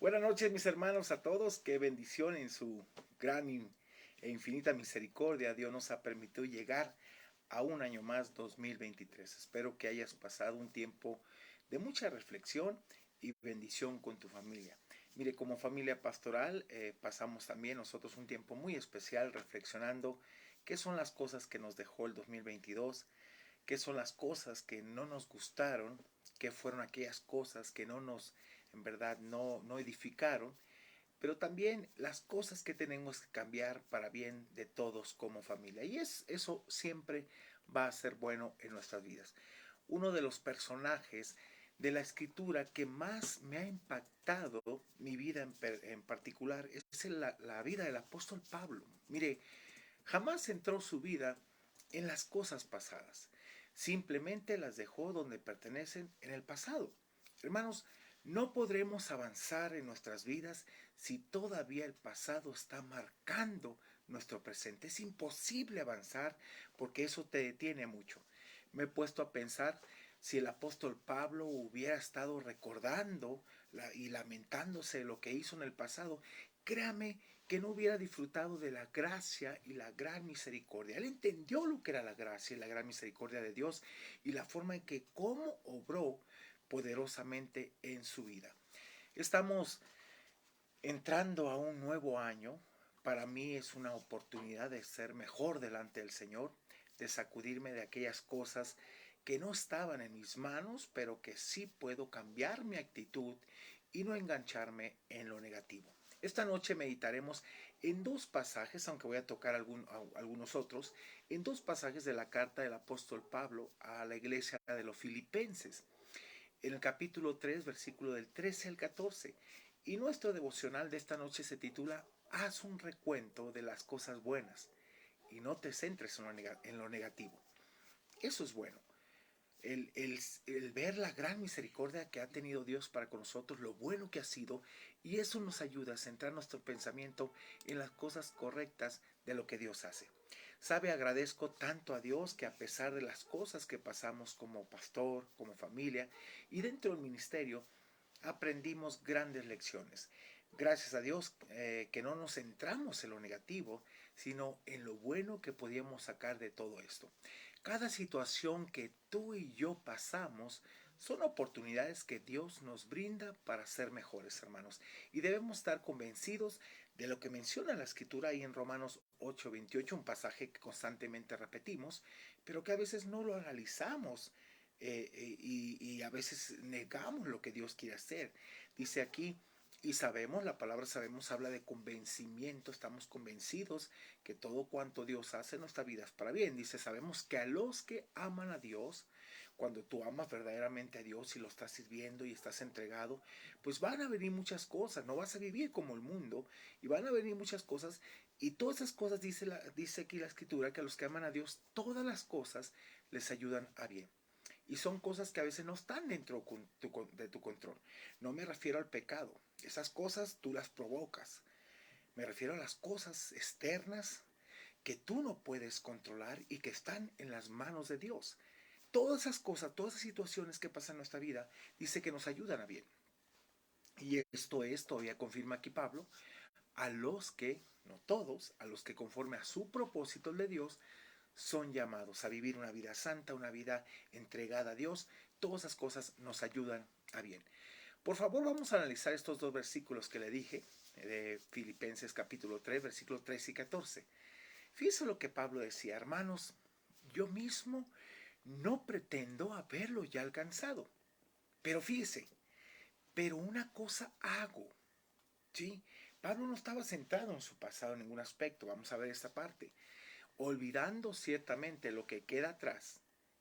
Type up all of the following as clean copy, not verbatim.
Buenas noches, mis hermanos, a todos. Qué bendición en su e infinita misericordia. Dios nos ha permitido llegar a un año más, 2023. Espero que hayas pasado un tiempo de mucha reflexión y bendición con tu familia. Mire, como familia pastoral, pasamos también nosotros un tiempo muy especial reflexionando qué son las cosas que nos dejó el 2022, qué son las cosas que no nos gustaron, qué fueron aquellas cosas que no nos, en verdad, no edificaron, pero también las cosas que tenemos que cambiar para bien de todos como familia. Y eso siempre va a ser bueno en nuestras vidas. Uno de los personajes de la escritura que más me ha impactado mi vida en particular es la vida del apóstol Pablo. Mire, jamás centró su vida en las cosas pasadas. Simplemente las dejó donde pertenecen en el pasado. Hermanos, no podremos avanzar en nuestras vidas si todavía el pasado está marcando nuestro presente. Es imposible avanzar porque eso te detiene mucho. Me he puesto a pensar si el apóstol Pablo hubiera estado recordando y lamentándose de lo que hizo en el pasado, créame que no hubiera disfrutado de la gracia y la gran misericordia. Él entendió lo que era la gracia y la gran misericordia de Dios y la forma en que cómo obró poderosamente en su vida. Estamos entrando a un nuevo año. Para mí es una oportunidad de ser mejor delante del Señor, de sacudirme de aquellas cosas que no estaban en mis manos, pero que sí puedo cambiar mi actitud y no engancharme en lo negativo. Esta noche meditaremos en dos pasajes, aunque voy a tocar algunos otros, en dos pasajes de la carta del apóstol Pablo a la iglesia de los Filipenses, en el capítulo 3, versículo del 13 al 14. Y nuestro devocional de esta noche se titula Haz un recuento de las cosas buenas y no te centres en lo negativo. Eso es bueno. El ver la gran misericordia que ha tenido Dios para con nosotros, lo bueno que ha sido, y eso nos ayuda a centrar nuestro pensamiento en las cosas correctas de lo que Dios hace. Sabe, agradezco tanto a Dios que a pesar de las cosas que pasamos como pastor, como familia y dentro del ministerio, aprendimos grandes lecciones. Gracias a Dios que no nos centramos en lo negativo, sino en lo bueno que podíamos sacar de todo esto. Cada situación que tú y yo pasamos son oportunidades que Dios nos brinda para ser mejores, hermanos. Y debemos estar convencidos de lo que menciona la escritura ahí en Romanos 8:28, un pasaje que constantemente repetimos, pero que a veces no lo analizamos y a veces negamos lo que Dios quiere hacer. Dice aquí, y sabemos, la palabra sabemos habla de convencimiento, estamos convencidos que todo cuanto Dios hace en nuestra vida es para bien. Dice, sabemos que a los que aman a Dios, cuando tú amas verdaderamente a Dios y lo estás sirviendo y estás entregado, pues van a venir muchas cosas, no vas a vivir como el mundo y van a venir muchas cosas y todas esas cosas dice aquí la escritura que a los que aman a Dios todas las cosas les ayudan a bien. Y son cosas que a veces no están dentro de tu control. No me refiero al pecado. Esas cosas tú las provocas. Me refiero a las cosas externas que tú no puedes controlar y que están en las manos de Dios. Todas esas cosas, todas esas situaciones que pasan en nuestra vida, dice que nos ayudan a bien. Y esto es, todavía confirma aquí Pablo, a los que, no todos, a los que conforme a su propósito el de Dios, son llamados a vivir una vida santa, una vida entregada a Dios. Todas esas cosas nos ayudan a bien. Por favor, vamos a analizar estos dos versículos que le dije, de Filipenses capítulo 3, versículos 13 y 14. Fíjense lo que Pablo decía, hermanos, yo mismo no pretendo haberlo ya alcanzado. Pero fíjese, pero una cosa hago, ¿sí? Pablo no estaba centrado en su pasado en ningún aspecto, vamos a ver esta parte. Olvidando ciertamente lo que queda atrás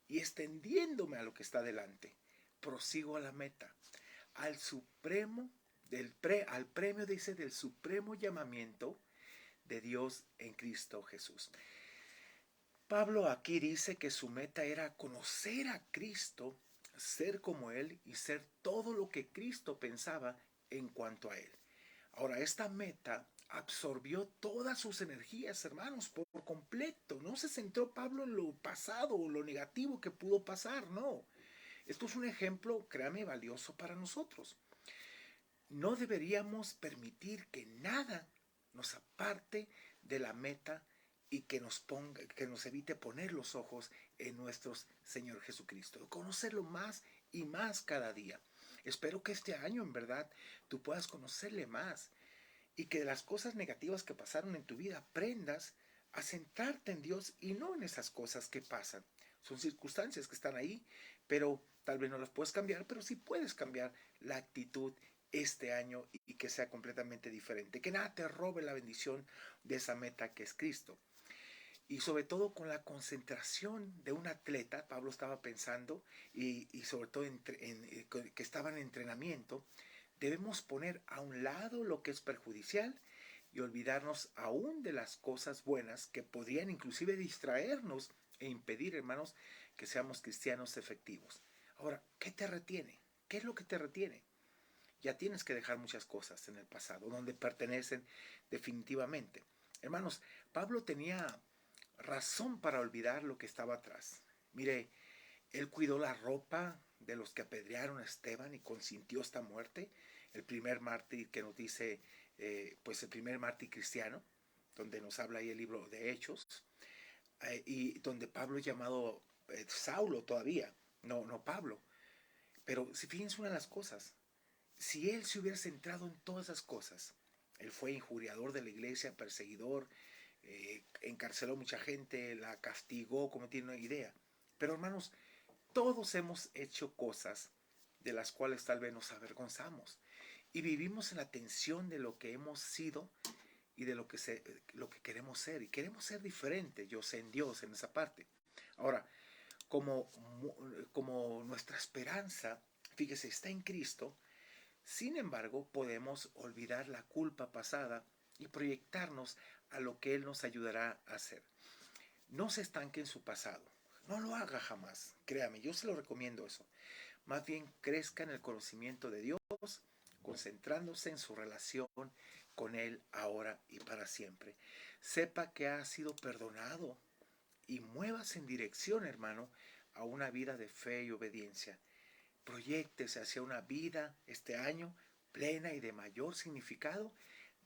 y extendiéndome a lo que está delante, prosigo a la meta, al supremo, al premio, dice, del supremo llamamiento de Dios en Cristo Jesús. Pablo aquí dice que su meta era conocer a Cristo, ser como Él y ser todo lo que Cristo pensaba en cuanto a Él. Ahora, esta meta absorbió todas sus energías, hermanos, por completo. No se centró Pablo en lo pasado o lo negativo que pudo pasar, no. Esto es un ejemplo, créame, valioso para nosotros. no deberíamos permitir que nada nos aparte de la meta y que nos evite poner los ojos en nuestro Señor Jesucristo, conocerlo más y más cada día. Espero que este año en verdad tú puedas conocerle más y que de las cosas negativas que pasaron en tu vida aprendas a centrarte en Dios y no en esas cosas que pasan. Son circunstancias que están ahí, pero tal vez no las puedes cambiar, pero sí puedes cambiar la actitud este año y que sea completamente diferente. Que nada te robe la bendición de esa meta que es Cristo. Y sobre todo con la concentración de un atleta, Pablo estaba pensando, y sobre todo que estaba en entrenamiento, debemos poner a un lado lo que es perjudicial y olvidarnos aún de las cosas buenas que podrían inclusive distraernos e impedir, hermanos, que seamos cristianos efectivos. Ahora, ¿qué te retiene? ¿Qué es lo que te retiene? Ya tienes que dejar muchas cosas en el pasado, donde pertenecen definitivamente. Hermanos, Pablo tenía razón para olvidar lo que estaba atrás. Mire, él cuidó la ropa de los que apedrearon a Esteban y consintió esta muerte. El primer mártir que nos dice, pues el primer mártir cristiano, donde nos habla ahí el libro de Hechos, y donde Pablo es llamado Saulo todavía, no Pablo. Pero si fíjense una de las cosas, si él se hubiera centrado en todas esas cosas, él fue injuriador de la iglesia, perseguidor, encarceló mucha gente, la castigó, como tiene una idea. Pero hermanos, todos hemos hecho cosas de las cuales tal vez nos avergonzamos y vivimos en la tensión de lo que hemos sido y de lo que queremos ser. Y queremos ser diferentes, yo sé en Dios en esa parte. Ahora, como, como nuestra esperanza, fíjese, está en Cristo, sin embargo, podemos olvidar la culpa pasada y proyectarnos a lo que Él nos ayudará a hacer. No se estanque en su pasado. No lo haga jamás. Créame, yo se lo recomiendo eso. Más bien crezca en el conocimiento de Dios, concentrándose en su relación con Él ahora y para siempre. Sepa que ha sido perdonado y muévase en dirección, hermano, a una vida de fe y obediencia. Proyéctese hacia una vida este año plena y de mayor significado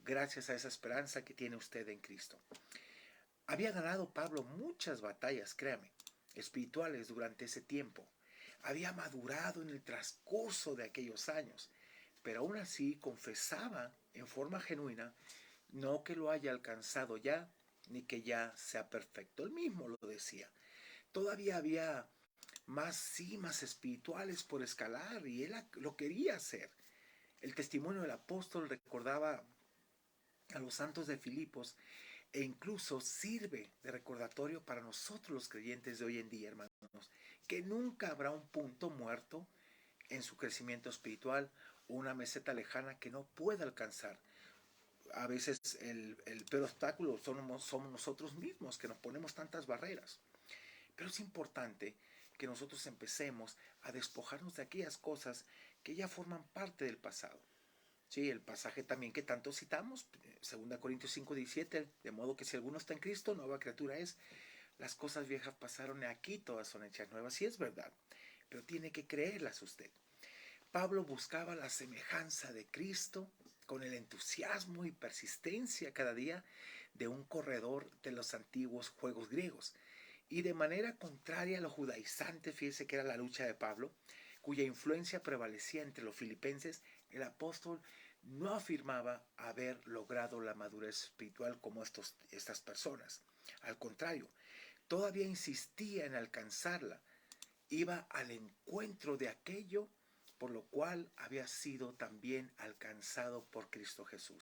gracias a esa esperanza que tiene usted en Cristo. Había ganado Pablo muchas batallas, créame, espirituales durante ese tiempo. Había madurado en el transcurso de aquellos años, pero aún así confesaba en forma genuina no que lo haya alcanzado ya, ni que ya sea perfecto. Él mismo lo decía. Todavía había más cimas espirituales por escalar y él lo quería hacer. El testimonio del apóstol recordaba a los santos de Filipos e incluso sirve de recordatorio para nosotros los creyentes de hoy en día, hermanos, que nunca habrá un punto muerto en su crecimiento espiritual o una meseta lejana que no pueda alcanzar. A veces el peor obstáculo somos nosotros mismos que nos ponemos tantas barreras. Pero es importante que nosotros empecemos a despojarnos de aquellas cosas que ya forman parte del pasado. Sí, el pasaje también que tanto citamos, 2 Corintios 5:17, de modo que si alguno está en Cristo, nueva criatura es. Las cosas viejas pasaron y aquí todas son hechas nuevas. Sí es verdad, pero tiene que creerlas usted. Pablo buscaba la semejanza de Cristo con el entusiasmo y persistencia cada día de un corredor de los antiguos juegos griegos. Y de manera contraria a lo judaizante, fíjese que era la lucha de Pablo, cuya influencia prevalecía entre los filipenses, el apóstol no afirmaba haber logrado la madurez espiritual como estas personas. Al contrario, todavía insistía en alcanzarla, iba al encuentro de aquello por lo cual había sido también alcanzado por Cristo Jesús.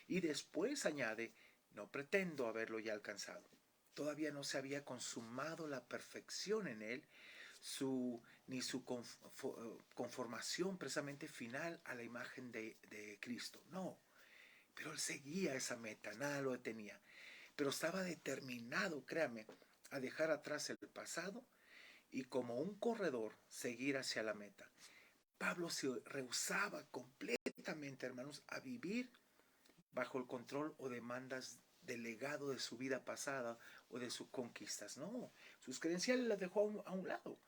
Y después añade, no pretendo haberlo ya alcanzado. Todavía no se había consumado la perfección en él, ni su conformación precisamente final a la imagen de Cristo. No, pero él seguía esa meta, nada lo detenía. Pero estaba determinado, créame, a dejar atrás el pasado y como un corredor seguir hacia la meta. Pablo se rehusaba completamente, hermanos, a vivir bajo el control o demandas del legado de su vida pasada o de sus conquistas. No, sus credenciales las dejó a un lado.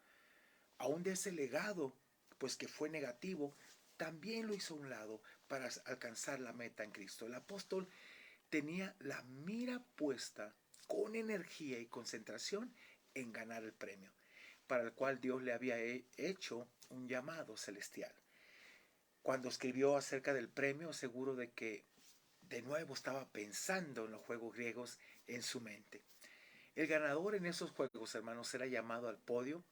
Aún de ese legado, pues que fue negativo, también lo hizo a un lado para alcanzar la meta en Cristo. El apóstol tenía la mira puesta con energía y concentración en ganar el premio, para el cual Dios le había hecho un llamado celestial. Cuando escribió acerca del premio, seguro de que de nuevo estaba pensando en los juegos griegos en su mente. El ganador en esos juegos, hermanos, era llamado al podio,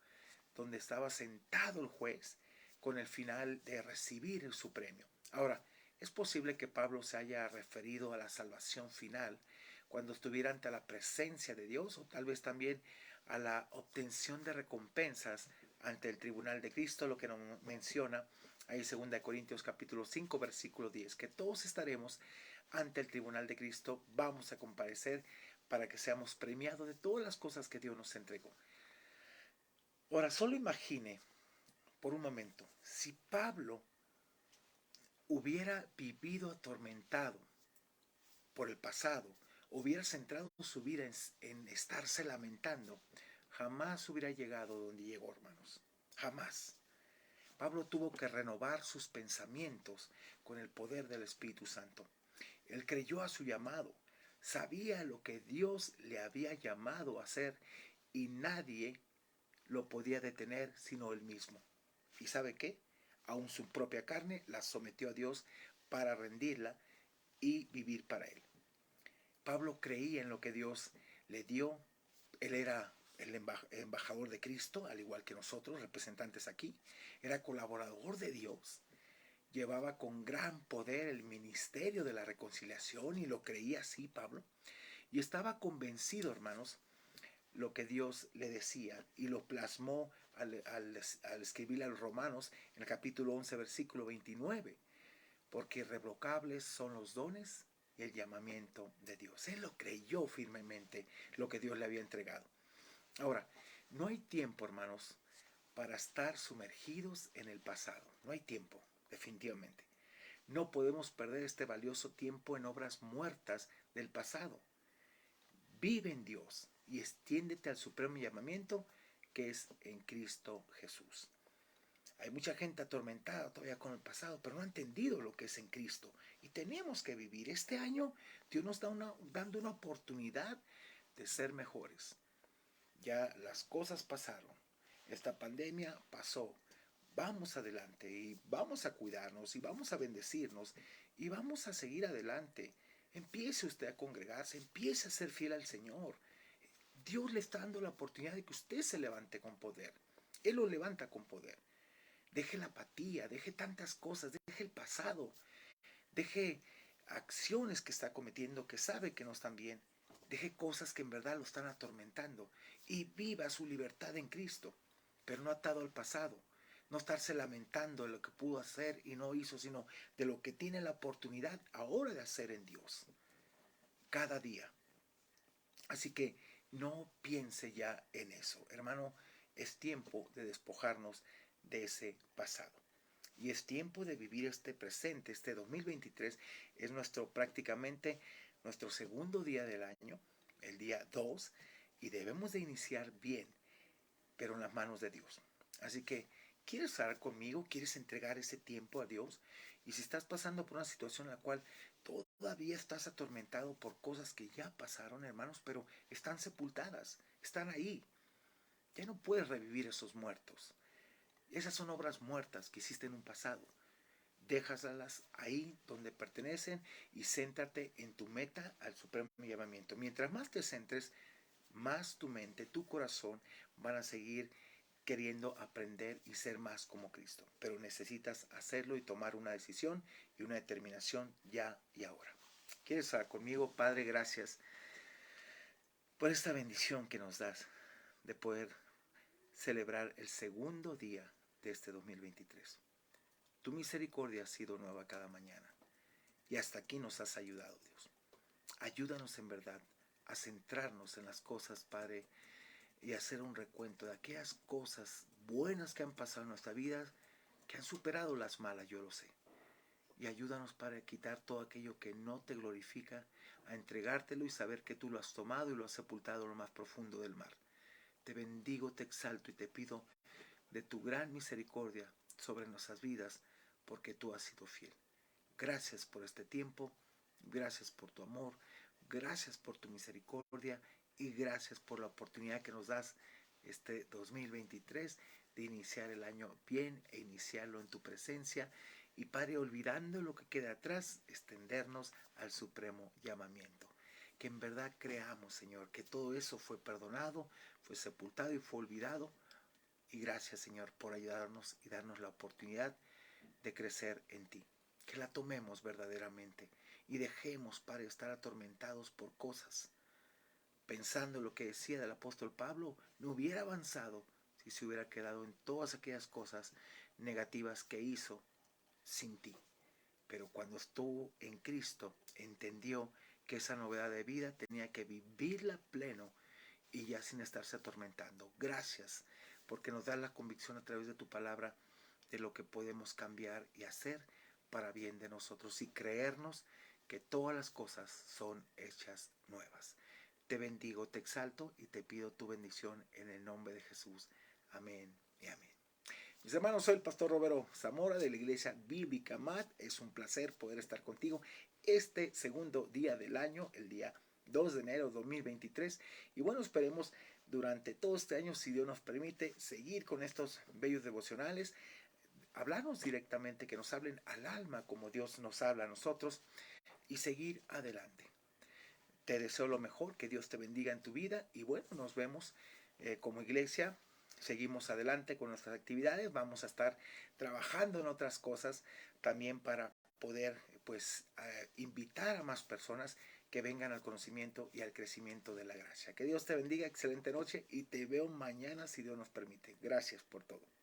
donde estaba sentado el juez, con el final de recibir su premio. Ahora, es posible que Pablo se haya referido a la salvación final cuando estuviera ante la presencia de Dios, o tal vez también a la obtención de recompensas ante el tribunal de Cristo, lo que nos menciona ahí 2 Corintios capítulo 5 versículo 10, que todos estaremos ante el tribunal de Cristo, vamos a comparecer para que seamos premiados de todas las cosas que Dios nos entregó. Ahora, solo imagine por un momento, si Pablo hubiera vivido atormentado por el pasado, hubiera centrado su vida en estarse lamentando, jamás hubiera llegado donde llegó, hermanos. Jamás. Pablo tuvo que renovar sus pensamientos con el poder del Espíritu Santo. Él creyó a su llamado, sabía lo que Dios le había llamado a hacer y nadie lo podía detener sino él mismo. ¿Y sabe qué? Aún su propia carne la sometió a Dios para rendirla y vivir para él. Pablo creía en lo que Dios le dio. Él era el embajador de Cristo, al igual que nosotros, representantes aquí. Era colaborador de Dios. Llevaba con gran poder el ministerio de la reconciliación y lo creía así Pablo. Y estaba convencido, hermanos, lo que Dios le decía y lo plasmó al escribirle a los Romanos en el capítulo 11, versículo 29. Porque irrevocables son los dones y el llamamiento de Dios. Él lo creyó firmemente, lo que Dios le había entregado. Ahora, no hay tiempo, hermanos, para estar sumergidos en el pasado. No hay tiempo, definitivamente. No podemos perder este valioso tiempo en obras muertas del pasado. Vive en Dios y extiéndete al supremo llamamiento que es en Cristo Jesús. Hay mucha gente atormentada todavía con el pasado, pero no ha entendido lo que es en Cristo. Y tenemos que vivir. Este año Dios nos está dando una oportunidad de ser mejores. Ya las cosas pasaron. Esta pandemia pasó. Vamos adelante y vamos a cuidarnos y vamos a bendecirnos y vamos a seguir adelante. Empiece usted a congregarse, empiece a ser fiel al Señor. Dios le está dando la oportunidad de que usted se levante con poder. Él lo levanta con poder. Deje la apatía, deje tantas cosas, deje el pasado, deje acciones que está cometiendo que sabe que no están bien, deje cosas que en verdad lo están atormentando y viva su libertad en Cristo, pero no atado al pasado, no estarse lamentando de lo que pudo hacer y no hizo, sino de lo que tiene la oportunidad ahora de hacer en Dios, cada día. Así que no piense ya en eso, hermano, es tiempo de despojarnos de ese pasado. Y es tiempo de vivir este presente, este 2023 es prácticamente nuestro segundo día del año, el día 2, y debemos de iniciar bien, pero en las manos de Dios. Así que, ¿quieres orar conmigo? ¿Quieres entregar ese tiempo a Dios? Y si estás pasando por una situación en la cual todavía estás atormentado por cosas que ya pasaron, hermanos, pero están sepultadas, están ahí. Ya no puedes revivir esos muertos. Esas son obras muertas que hiciste en un pasado. Déjalas ahí donde pertenecen y céntrate en tu meta al supremo llamamiento. Mientras más te centres, más tu mente, tu corazón van a seguir queriendo aprender y ser más como Cristo. Pero necesitas hacerlo y tomar una decisión y una determinación ya y ahora. ¿Quieres estar conmigo? Padre, gracias por esta bendición que nos das de poder celebrar el segundo día de este 2023. Tu misericordia ha sido nueva cada mañana y hasta aquí nos has ayudado, Dios. Ayúdanos en verdad a centrarnos en las cosas, Padre, y hacer un recuento de aquellas cosas buenas que han pasado en nuestra vida, que han superado las malas, yo lo sé. Y ayúdanos, Padre, a quitar todo aquello que no te glorifica, a entregártelo y saber que tú lo has tomado y lo has sepultado en lo más profundo del mar. Te bendigo, te exalto y te pido de tu gran misericordia sobre nuestras vidas, porque tú has sido fiel. Gracias por este tiempo, gracias por tu amor, gracias por tu misericordia y gracias por la oportunidad que nos das este 2023 de iniciar el año bien e iniciarlo en tu presencia. Y Padre, olvidando lo que queda atrás, extendernos al supremo llamamiento. Que en verdad creamos, Señor, que todo eso fue perdonado, fue sepultado y fue olvidado. Y gracias, Señor, por ayudarnos y darnos la oportunidad de crecer en ti. Que la tomemos verdaderamente y dejemos, Padre, estar atormentados por cosas. Pensando lo que decía el apóstol Pablo, no hubiera avanzado si se hubiera quedado en todas aquellas cosas negativas que hizo sin ti. Pero cuando estuvo en Cristo, entendió que esa novedad de vida tenía que vivirla pleno y ya sin estarse atormentando. Gracias, porque nos da la convicción a través de tu palabra de lo que podemos cambiar y hacer para bien de nosotros y creernos que todas las cosas son hechas nuevas. Te bendigo, te exalto y te pido tu bendición en el nombre de Jesús. Amén y amén. Mis hermanos, soy el pastor Roberto Zamora de la Iglesia Bíblica MAT. Es un placer poder estar contigo este segundo día del año, el día 2 de enero de 2023. Y bueno, esperemos durante todo este año, si Dios nos permite, seguir con estos bellos devocionales, hablarnos directamente, que nos hablen al alma como Dios nos habla a nosotros y seguir adelante. Te deseo lo mejor, que Dios te bendiga en tu vida y bueno, nos vemos como iglesia. Seguimos adelante con nuestras actividades, vamos a estar trabajando en otras cosas también para poder pues invitar a más personas que vengan al conocimiento y al crecimiento de la gracia. Que Dios te bendiga, excelente noche y te veo mañana si Dios nos permite. Gracias por todo.